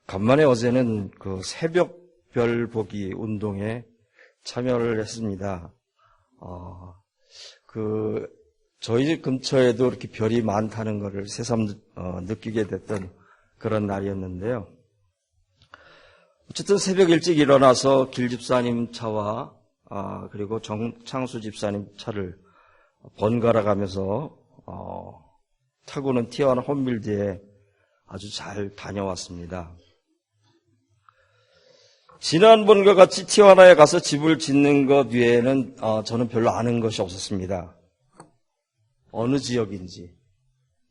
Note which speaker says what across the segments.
Speaker 1: 간만에 어제는 그 새벽 별 보기 운동에 참여를 했습니다. 저희 집 근처에도 이렇게 별이 많다는 것을 새삼 느끼게 됐던 그런 날이었는데요. 어쨌든 새벽 일찍 일어나서 길 집사님 차와 그리고 정창수 집사님 차를 번갈아 가면서 타고는 티와나 홈빌드에 아주 잘 다녀왔습니다. 지난번과 같이 티와나에 가서 집을 짓는 것 외에는 저는 별로 아는 것이 없었습니다. 어느 지역인지,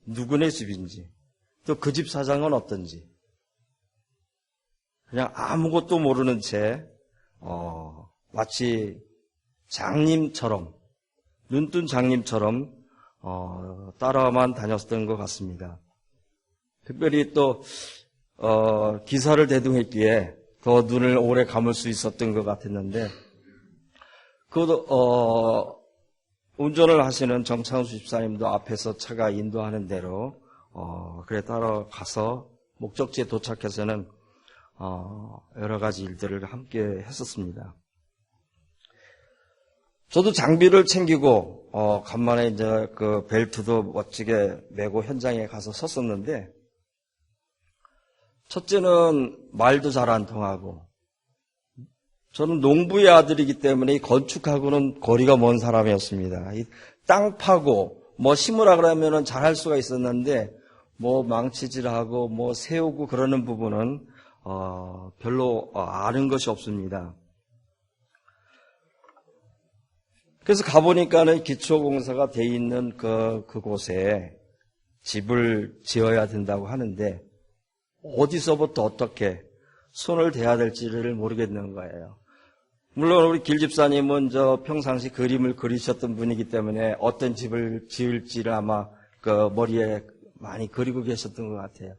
Speaker 1: 누구네 집인지, 또 그 집 사장은 어떤지, 그냥 아무것도 모르는 채 마치 장님처럼, 눈뜬 장님처럼 따라만 다녔던 것 같습니다. 특별히 또 기사를 대동했기에 더 눈을 오래 감을 수 있었던 것 같았는데, 운전을 하시는 정창수 집사님도 앞에서 차가 인도하는 대로 그래 따라가서 목적지에 도착해서는 여러 가지 일들을 함께 했었습니다. 저도 장비를 챙기고 간만에 이제 그 벨트도 멋지게 메고 현장에 가서 섰었는데, 첫째는 말도 잘 안 통하고, 저는 농부의 아들이기 때문에 이 건축하고는 거리가 먼 사람이었습니다. 이 땅 파고 뭐 심으라 그러면은 잘할 수가 있었는데, 뭐 망치질하고 뭐 세우고 그러는 부분은 별로 아는 것이 없습니다. 그래서 가보니까는 기초공사가 돼 있는 그곳에 집을 지어야 된다고 하는데, 어디서부터 어떻게 손을 대야 될지를 모르겠는 거예요. 물론 우리 길 집사님은 평상시 그림을 그리셨던 분이기 때문에 어떤 집을 지을지를 아마 그 머리에 많이 그리고 계셨던 것 같아요.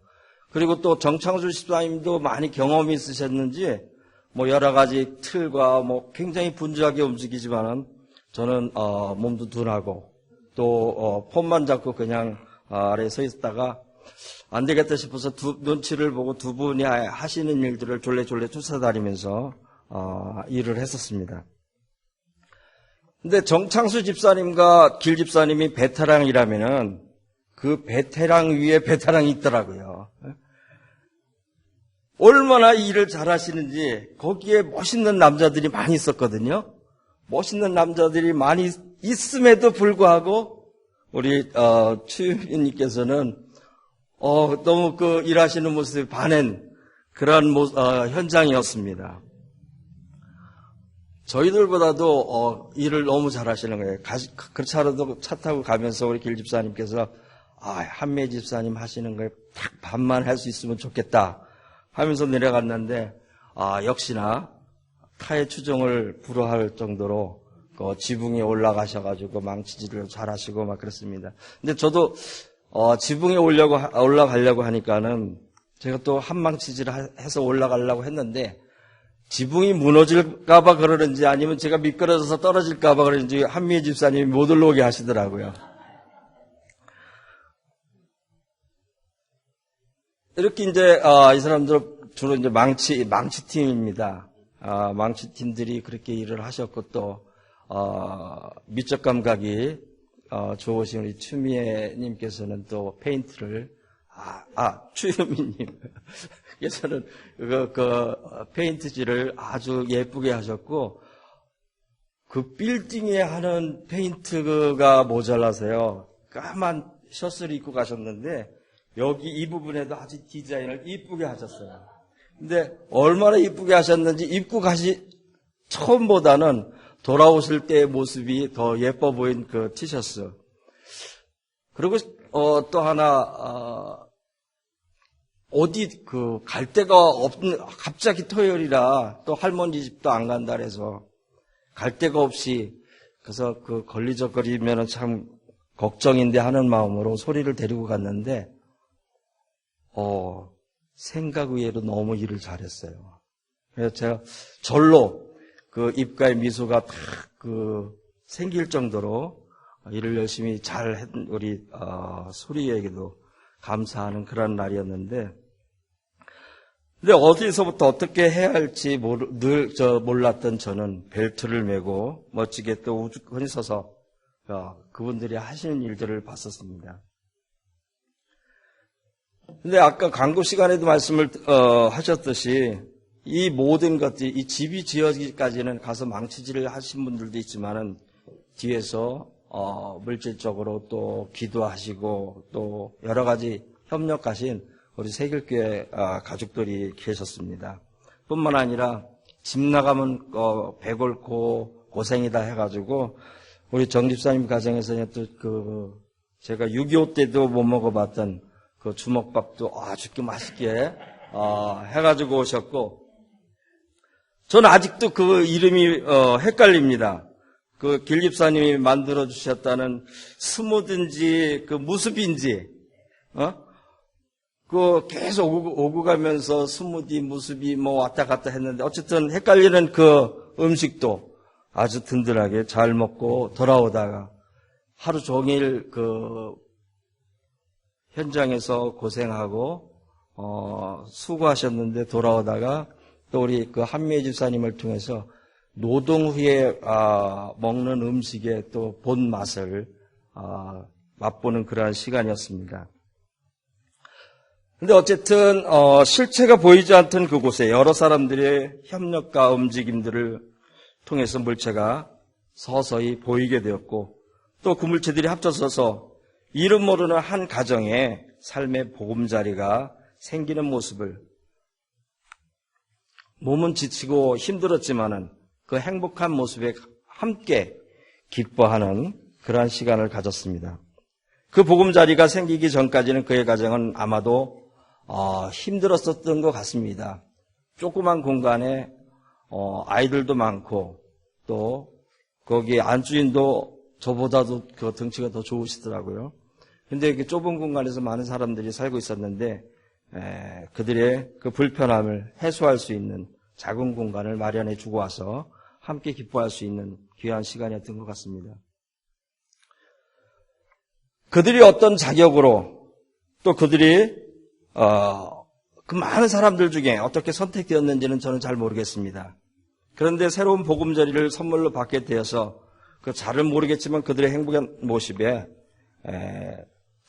Speaker 1: 그리고 또 정창수 집사님도 많이 경험이 있으셨는지 뭐 여러 가지 틀과 뭐 굉장히 분주하게 움직이지만은 저는 몸도 둔하고 또 폰만 잡고 그냥 아래에 서 있다가 안 되겠다 싶어서 눈치를 보고 두 분이 하시는 일들을 졸래졸래 쫓아다니면서 일을 했었습니다. 근데 정창수 집사님과 길 집사님이 베테랑이라면은 그 베테랑 위에 베테랑이 있더라고요. 얼마나 일을 잘하시는지 거기에 멋있는 남자들이 많이 있었거든요. 멋있는 남자들이 많이 있음에도 불구하고 우리 추유민님께서는 너무 그 일하시는 모습에 반한 그런 현장이었습니다. 저희들보다도 일을 너무 잘하시는 거예요. 그렇지 않아도 차 타고 가면서 우리 길 집사님께서 한매 집사님 하시는 거에 딱 반만 할 수 있으면 좋겠다 하면서 내려갔는데, 역시나 타의 추종을 불허할 정도로 지붕에 올라가셔가지고 망치질을 잘하시고 막 그랬습니다. 근데 저도 지붕에 올라가려고 하니까는 제가 또 한망치질을 해서 올라가려고 했는데, 지붕이 무너질까봐 그러는지 아니면 제가 미끄러져서 떨어질까봐 그러는지 한미애 집사님이 못 올라오게 하시더라고요. 이렇게 이제 이 사람들 주로 이제 망치팀입니다. 망치팀들이 그렇게 일을 하셨고 또 미적 감각이 좋으신 우리 추미애님께서는 또 페인트를 추유미님께서는 페인트질을 아주 예쁘게 하셨고, 그 빌딩에 하는 페인트가 모자라서요, 까만 셔츠를 입고 가셨는데, 여기 이 부분에도 아주 디자인을 이쁘게 하셨어요. 근데 얼마나 이쁘게 하셨는지 입고 처음보다는 돌아오실 때의 모습이 더 예뻐 보인 그 티셔츠. 그리고 또 하나 어디 갈 데가 없는, 갑자기 토요일이라 또 할머니 집도 안 간다 그래서 갈 데가 없이, 그래서 걸리적거리면은 참 걱정인데 하는 마음으로 소리를 데리고 갔는데 생각 외로 너무 일을 잘했어요. 그래서 제가 절로 입가에 미소가 탁 생길 정도로 일을 열심히 잘한 우리 소리에게도 감사하는 그런 날이었는데, 근데 어디서부터 어떻게 해야 할지 몰랐던 저는 벨트를 메고 멋지게 또 우두커니 서서 그분들이 하시는 일들을 봤었습니다. 근데 아까 광고 시간에도 말씀을 하셨듯이 이 모든 것들이 이 집이 지어지기까지는 가서 망치질을 하신 분들도 있지만은 뒤에서 물질적으로 또 기도하시고 또 여러 가지 협력하신 우리 세길교회 가족들이 계셨습니다. 뿐만 아니라 집 나가면 배골고 고생이다 해가지고 우리 정 집사님 가정에서는 또 제가 6.25 때도 못 먹어봤던 그 주먹밥도 아주 맛있게 해가지고 오셨고, 저는 아직도 그 이름이 헷갈립니다. 그 길 집사님이 만들어 주셨다는 스무든지 그 무습인지 그 계속 오고 가면서 스무디 무습이 왔다 갔다 했는데 어쨌든 헷갈리는 그 음식도 아주 든든하게 잘 먹고 돌아오다가 하루 종일 그 현장에서 고생하고 수고하셨는데 돌아오다가 또 우리 그 한미애 집사님을 통해서 노동 후에 먹는 음식의 또 본 맛을 맛보는 그러한 시간이었습니다. 근데 어쨌든 실체가 보이지 않던 그곳에 여러 사람들의 협력과 움직임들을 통해서 물체가 서서히 보이게 되었고, 또 그 물체들이 합쳐져서 이름 모르는 한 가정의 삶의 보금자리가 생기는 모습을, 몸은 지치고 힘들었지만은 그 행복한 모습에 함께 기뻐하는 그러한 시간을 가졌습니다. 그 보금자리가 생기기 전까지는 그의 가정은 아마도 힘들었었던 것 같습니다. 조그만 공간에 아이들도 많고 또 거기 안주인도 저보다도 그 덩치가 더 좋으시더라고요. 근데 그 좁은 공간에서 많은 사람들이 살고 있었는데 그들의 그 불편함을 해소할 수 있는 작은 공간을 마련해 주고 와서 함께 기뻐할 수 있는 귀한 시간이었던 것 같습니다. 그들이 어떤 자격으로 또 그들이 그 많은 사람들 중에 어떻게 선택되었는지는 저는 잘 모르겠습니다. 그런데 새로운 보금자리를 선물로 받게 되어서 그 잘은 모르겠지만 그들의 행복한 모습에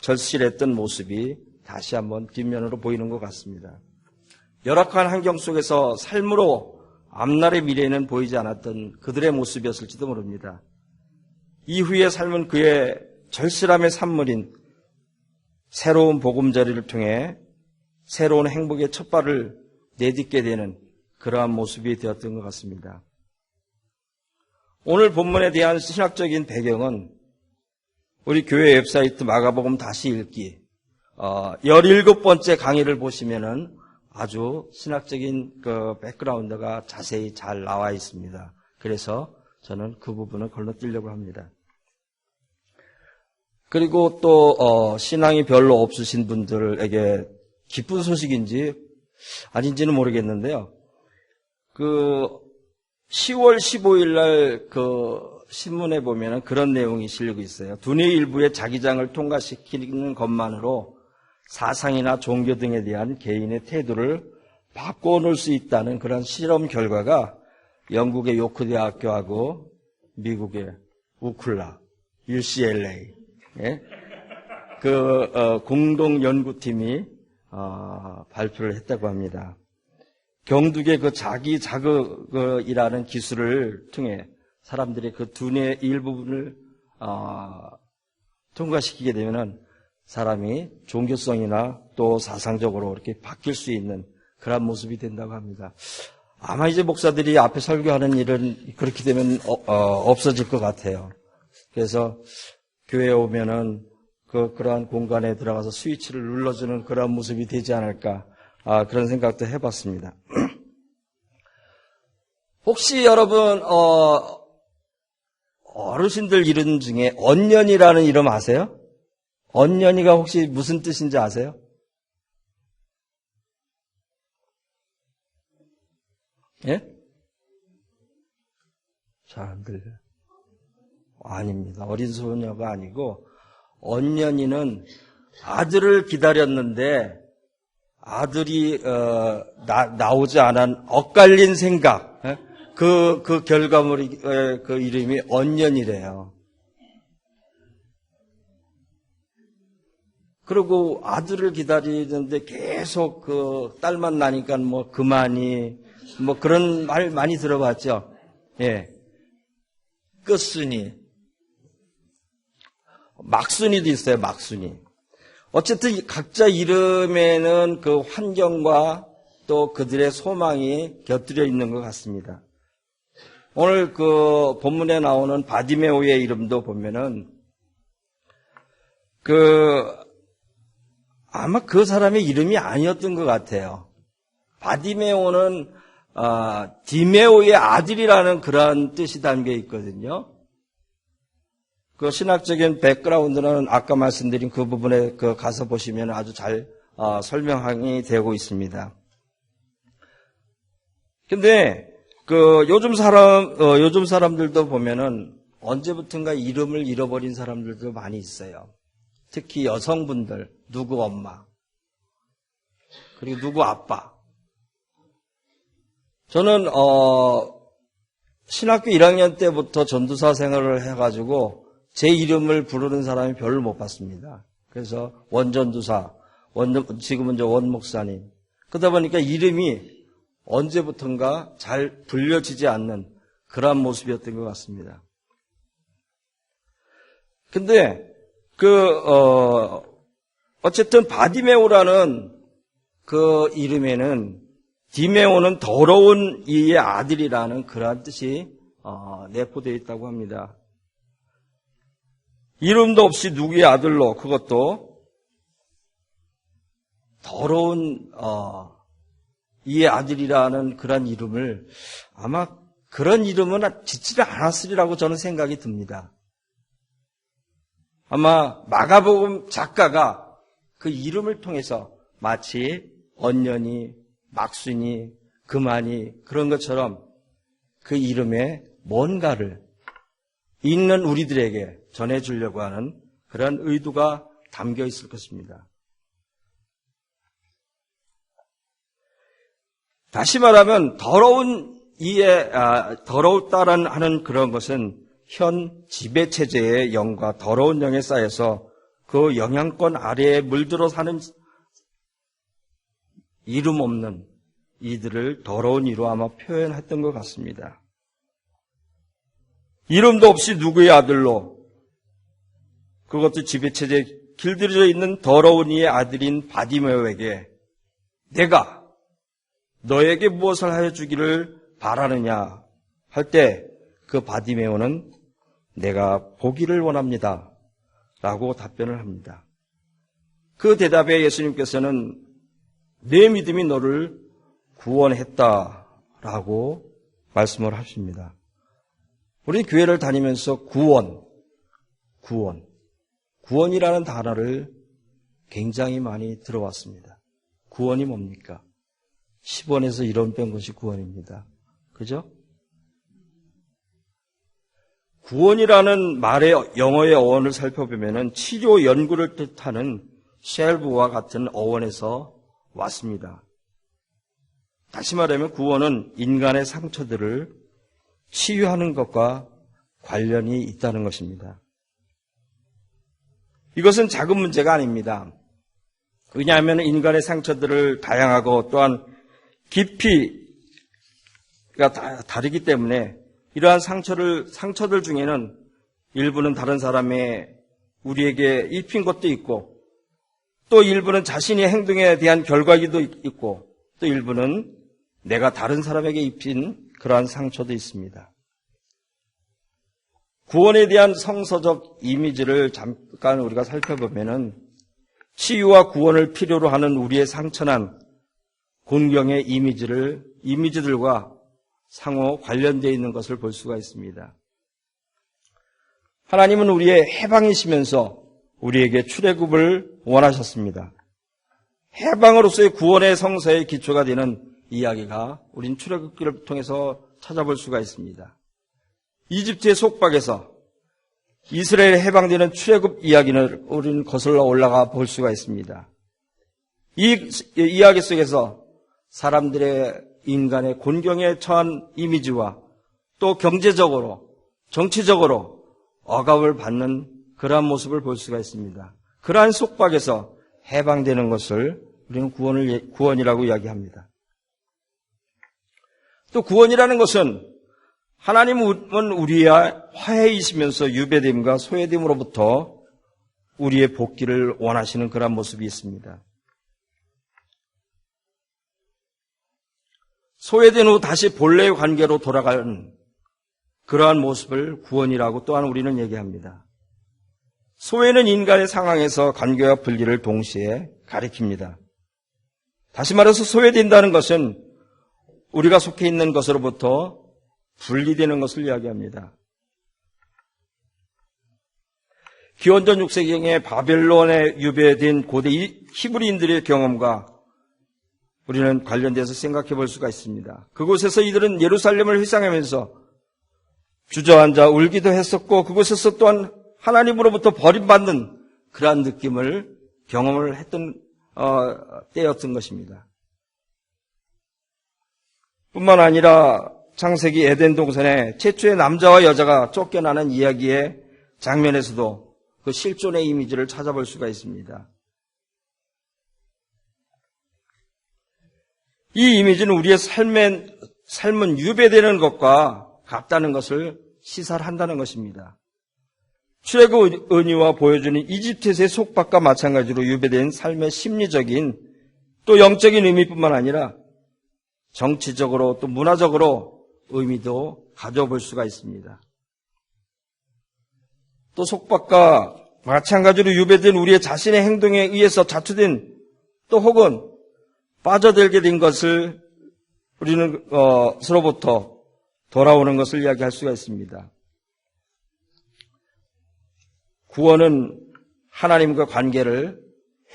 Speaker 1: 절실했던 모습이 다시 한번 뒷면으로 보이는 것 같습니다. 열악한 환경 속에서 삶으로 앞날의 미래에는 보이지 않았던 그들의 모습이었을지도 모릅니다. 이후의 삶은 그의 절실함의 산물인 새로운 보금자리를 통해 새로운 행복의 첫발을 내딛게 되는 그러한 모습이 되었던 것 같습니다. 오늘 본문에 대한 신학적인 배경은 우리 교회 웹사이트 마가복음 다시 읽기 17번째 강의를 보시면은 아주 신학적인 그 백그라운드가 자세히 잘 나와 있습니다. 그래서 저는 그 부분을 건너뛰려고 합니다. 그리고 또 신앙이 별로 없으신 분들에게 기쁜 소식인지 아닌지는 모르겠는데요. 그 10월 15일 날 그 신문에 보면은 그런 내용이 실리고 있어요. 두뇌 일부의 자기장을 통과시키는 것만으로 사상이나 종교 등에 대한 개인의 태도를 바꿔놓을 수 있다는 그런 실험 결과가 영국의 요크 대학교하고 미국의 우클라, UCLA 공동 연구팀이 발표를 했다고 합니다. 경두의 그 자기 자극이라는 기술을 통해 사람들이 그 두뇌 일부분을 통과시키게 되면은 사람이 종교성이나 또 사상적으로 이렇게 바뀔 수 있는 그런 모습이 된다고 합니다. 아마 이제 목사들이 앞에 설교하는 일은 그렇게 되면 없어질 것 같아요. 그래서 교회에 오면은 그러한 공간에 들어가서 스위치를 눌러주는 그런 모습이 되지 않을까 그런 생각도 해봤습니다. 혹시 여러분 어르신들 이름 중에 언년이라는 이름 아세요? 언년이가 혹시 무슨 뜻인지 아세요? 예? 잘 안 들려요. 아닙니다. 어린 소녀가 아니고 언년이는 아들을 기다렸는데 아들이 나오지 않은 엇갈린 생각, 그 결과물이 그 이름이 언년이래요. 그리고 아들을 기다리는데 계속 그 딸만 나니까 뭐 그만이 뭐 그런 말 많이 들어봤죠. 예. 끝순이. 막순이도 있어요, 막순이. 어쨌든 각자 이름에는 그 환경과 또 그들의 소망이 곁들여 있는 것 같습니다. 오늘 그 본문에 나오는 바디메오의 이름도 보면은 아마 그 사람의 이름이 아니었던 것 같아요. 바디메오는 디메오의 아들이라는 그러한 뜻이 담겨 있거든요. 그 신학적인 백그라운드는 아까 말씀드린 그 부분에 가서 보시면 아주 잘 설명이 되고 있습니다. 근데 요즘 사람들도 보면은 언제부턴가 이름을 잃어버린 사람들도 많이 있어요. 특히 여성분들, 누구 엄마, 그리고 누구 아빠. 저는 신학교 1학년 때부터 전도사 생활을 해가지고 제 이름을 부르는 사람이 별로 못 봤습니다. 그래서 원전도사, 지금은 이제 원목사님. 그러다 보니까 이름이 언제부턴가 잘 불려지지 않는 그러한 모습이었던 것 같습니다. 근데 어쨌든 바디메오라는 그 이름에는 디메오는 더러운 이의 아들이라는 그러한 뜻이 내포되어 있다고 합니다. 이름도 없이 누구의 아들로, 그것도 더러운 이의 아들이라는 그런 이름을 아마 그런 이름은 짓지를 않았으리라고 저는 생각이 듭니다. 아마 마가복음 작가가 그 이름을 통해서 마치 언년이, 막순이, 그만이 그런 것처럼 그 이름에 뭔가를 읽는 우리들에게 전해주려고 하는 그런 의도가 담겨 있을 것입니다. 다시 말하면 더러웠다라는 하는 그런 것은 현 지배체제의 영과 더러운 영에 쌓여서 그 영향권 아래에 물들어 사는 이름 없는 이들을 더러운 이로 아마 표현했던 것 같습니다. 이름도 없이 누구의 아들로, 그것도 지배체제에 길들여져 있는 더러운 이의 아들인 바디메오에게 내가 너에게 무엇을 하여 주기를 바라느냐 할 때 그 바디메오는 내가 보기를 원합니다 라고 답변을 합니다. 그 대답에 예수님께서는 내 믿음이 너를 구원했다라고 말씀을 하십니다. 우리 교회를 다니면서 구원이라는 단어를 굉장히 많이 들어왔습니다. 구원이 뭡니까? 10원에서 1원 뺀 것이 구원입니다. 그죠? 구원이라는 말의 영어의 어원을 살펴보면 치료 연구를 뜻하는 쉘브와 같은 어원에서 왔습니다. 다시 말하면 구원은 인간의 상처들을 치유하는 것과 관련이 있다는 것입니다. 이것은 작은 문제가 아닙니다. 왜냐하면 인간의 상처들을 다양하고 또한 깊이가 다르기 때문에 이러한 상처들 중에는 일부는 다른 사람의 우리에게 입힌 것도 있고 또 일부는 자신의 행동에 대한 결과기도 있고 또 일부는 내가 다른 사람에게 입힌 그러한 상처도 있습니다. 구원에 대한 성서적 이미지를 잠깐 우리가 살펴보면은 치유와 구원을 필요로 하는 우리의 상처난 곤경의 이미지들과 상호 관련되어 있는 것을 볼 수가 있습니다. 하나님은 우리의 해방이시면서 우리에게 출애굽을 원하셨습니다. 해방으로서의 구원의 성서의 기초가 되는 이야기가 우린 출애굽기를 통해서 찾아볼 수가 있습니다. 이집트의 속박에서 이스라엘에 해방되는 출애굽 이야기는 우리는 거슬러 올라가 볼 수가 있습니다. 이 이야기 속에서 사람들의 인간의 곤경에 처한 이미지와 또 경제적으로, 정치적으로 억압을 받는 그러한 모습을 볼 수가 있습니다. 그러한 속박에서 해방되는 것을 우리는 구원이라고 이야기합니다. 또 구원이라는 것은 하나님은 우리의 화해이시면서 유배됨과 소외됨으로부터 우리의 복귀를 원하시는 그런 모습이 있습니다. 소외된 후 다시 본래의 관계로 돌아가는 그러한 모습을 구원이라고 또한 우리는 얘기합니다. 소외는 인간의 상황에서 관계와 분리를 동시에 가리킵니다. 다시 말해서 소외된다는 것은 우리가 속해 있는 것으로부터 분리되는 것을 이야기합니다. 기원전 6세기경에 바벨론에 유배된 고대 히브리인들의 경험과 우리는 관련돼서 생각해 볼 수가 있습니다. 그곳에서 이들은 예루살렘을 회상하면서 주저앉아 울기도 했었고 그곳에서 또한 하나님으로부터 버림받는 그러한 느낌을 경험을 했던 때였던 것입니다. 뿐만 아니라 창세기 에덴 동산에 최초의 남자와 여자가 쫓겨나는 이야기의 장면에서도 그 실존의 이미지를 찾아볼 수가 있습니다. 이 이미지는 우리의 삶은 유배되는 것과 같다는 것을 시사를 한다는 것입니다. 출애굽 은유와 보여주는 이집트에서의 속박과 마찬가지로 유배된 삶의 심리적인 또 영적인 의미뿐만 아니라 정치적으로 또 문화적으로 의미도 가져볼 수가 있습니다. 또 속박과 마찬가지로 유배된 우리의 자신의 행동에 의해서 자초된 또 혹은 빠져들게 된 것을 우리는 서로부터 돌아오는 것을 이야기할 수가 있습니다. 구원은 하나님과 관계를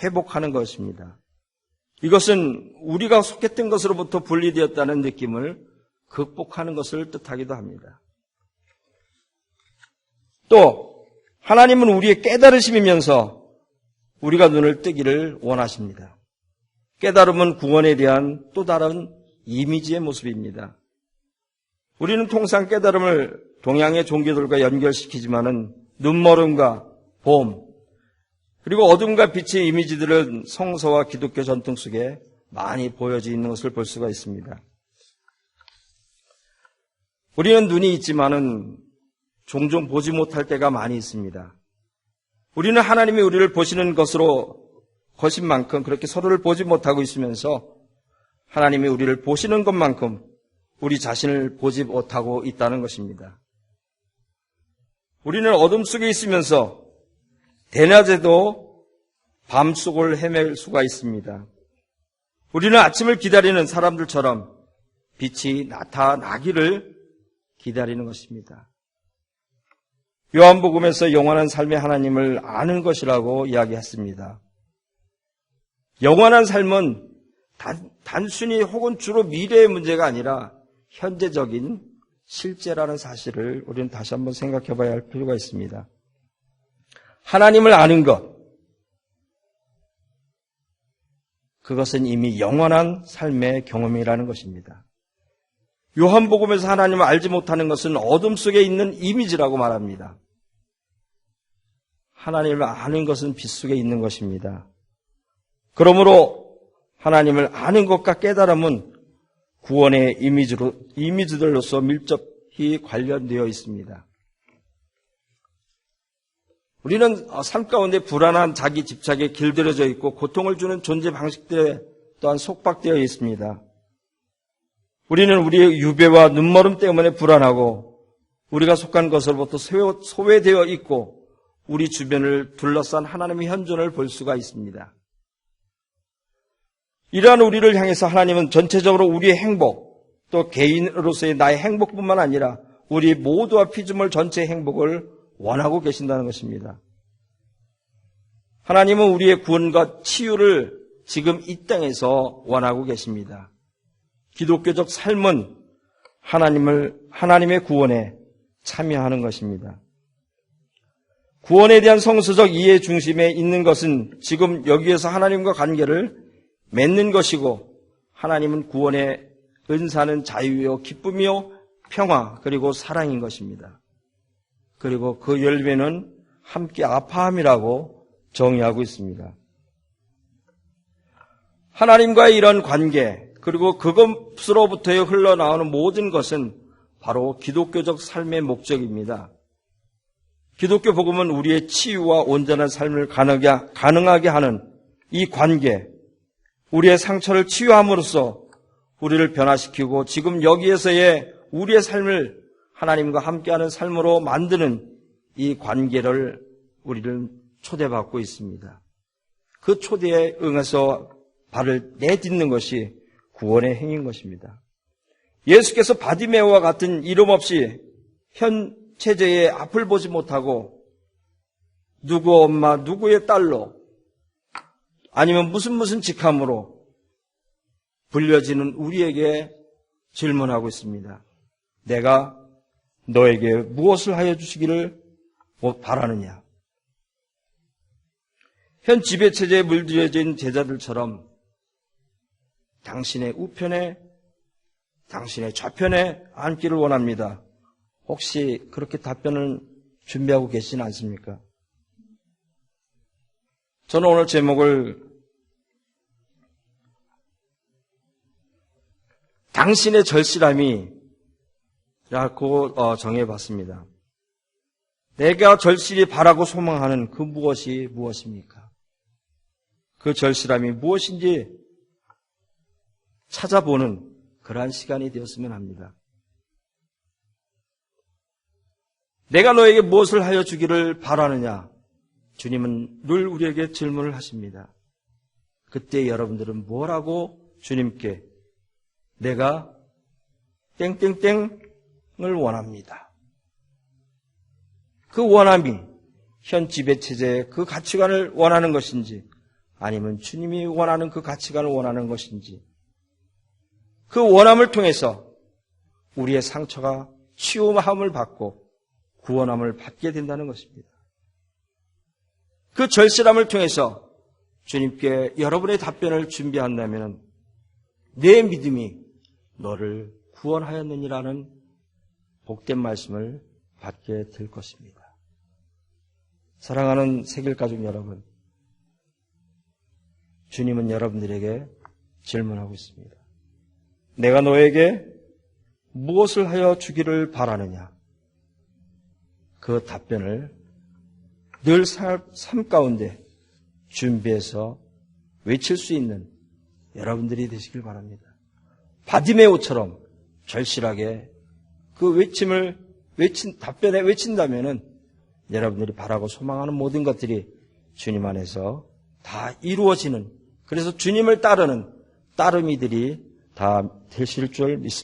Speaker 1: 회복하는 것입니다. 이것은 우리가 속했던 것으로부터 분리되었다는 느낌을 극복하는 것을 뜻하기도 합니다. 또 하나님은 우리의 깨달으심이면서 우리가 눈을 뜨기를 원하십니다. 깨달음은 구원에 대한 또 다른 이미지의 모습입니다. 우리는 통상 깨달음을 동양의 종교들과 연결시키지만은 눈머름과 봄 그리고 어둠과 빛의 이미지들은 성서와 기독교 전통 속에 많이 보여져 있는 것을 볼 수가 있습니다. 우리는 눈이 있지만은 종종 보지 못할 때가 많이 있습니다. 우리는 하나님이 우리를 보시는 것인 만큼 그렇게 서로를 보지 못하고 있으면서 하나님이 우리를 보시는 것만큼 우리 자신을 보지 못하고 있다는 것입니다. 우리는 어둠 속에 있으면서 대낮에도 밤 속을 헤맬 수가 있습니다. 우리는 아침을 기다리는 사람들처럼 빛이 나타나기를 기다리는 것입니다. 요한복음에서 영원한 삶의 하나님을 아는 것이라고 이야기했습니다. 영원한 삶은 단순히 혹은 주로 미래의 문제가 아니라 현재적인 실제라는 사실을 우리는 다시 한번 생각해 봐야 할 필요가 있습니다. 하나님을 아는 것, 그것은 이미 영원한 삶의 경험이라는 것입니다. 요한복음에서 하나님을 알지 못하는 것은 어둠 속에 있는 이미지라고 말합니다. 하나님을 아는 것은 빛 속에 있는 것입니다. 그러므로 하나님을 아는 것과 깨달음은 구원의 이미지들로서 밀접히 관련되어 있습니다. 우리는 삶 가운데 불안한 자기 집착에 길들여져 있고 고통을 주는 존재 방식들에 또한 속박되어 있습니다. 우리는 우리의 유배와 눈머름 때문에 불안하고 우리가 속한 것으로부터 소외되어 있고 우리 주변을 둘러싼 하나님의 현존을 볼 수가 있습니다. 이러한 우리를 향해서 하나님은 전체적으로 우리의 행복, 또 개인으로서의 나의 행복뿐만 아니라 우리 모두와 피조물 전체의 행복을 원하고 계신다는 것입니다. 하나님은 우리의 구원과 치유를 지금 이 땅에서 원하고 계십니다. 기독교적 삶은 하나님의 구원에 참여하는 것입니다. 구원에 대한 성서적 이해 중심에 있는 것은 지금 여기에서 하나님과 관계를 맺는 것이고 하나님은 구원의 은사는 자유요 기쁨이요 평화 그리고 사랑인 것입니다. 그리고 그 열매는 함께 아파함이라고 정의하고 있습니다. 하나님과의 이런 관계 그리고 그것으로부터 흘러나오는 모든 것은 바로 기독교적 삶의 목적입니다. 기독교 복음은 우리의 치유와 온전한 삶을 가능하게 하는 이 관계, 우리의 상처를 치유함으로써 우리를 변화시키고 지금 여기에서의 우리의 삶을 하나님과 함께하는 삶으로 만드는 이 관계를 우리를 초대받고 있습니다. 그 초대에 응해서 발을 내딛는 것이 구원의 행위인 것입니다. 예수께서 바디메오와 같은 이름 없이 현 체제의 앞을 보지 못하고 누구 엄마, 누구의 딸로 아니면 무슨 직함으로 불려지는 우리에게 질문하고 있습니다. 내가 너에게 무엇을 하여 주시기를 바라느냐? 현 지배체제에 물들여진 제자들처럼 당신의 우편에, 당신의 좌편에 앉기를 원합니다. 혹시 그렇게 답변을 준비하고 계시진 않습니까? 저는 오늘 제목을 당신의 절실함이라고 정해봤습니다. 내가 절실히 바라고 소망하는 그 무엇이 무엇입니까? 그 절실함이 무엇인지 찾아보는 그러한 시간이 되었으면 합니다. 내가 너에게 무엇을 하여 주기를 바라느냐? 주님은 늘 우리에게 질문을 하십니다. 그때 여러분들은 뭐라고 주님께 내가 땡땡땡을 원합니다. 그 원함이 현 지배체제의 그 가치관을 원하는 것인지 아니면 주님이 원하는 그 가치관을 원하는 것인지 그 원함을 통해서 우리의 상처가 치유함을 받고 구원함을 받게 된다는 것입니다. 그 절실함을 통해서 주님께 여러분의 답변을 준비한다면 내 믿음이 너를 구원하였느니라는 복된 말씀을 받게 될 것입니다. 사랑하는 세길가족 여러분, 주님은 여러분들에게 질문하고 있습니다. 내가 너에게 무엇을 하여 주기를 바라느냐? 그 답변을 늘 삶 가운데 준비해서 외칠 수 있는 여러분들이 되시길 바랍니다. 바디메오처럼 절실하게 그 답변에 외친다면은 여러분들이 바라고 소망하는 모든 것들이 주님 안에서 다 이루어지는, 그래서 주님을 따르는 따르미들이 다 되실 줄 믿습니다.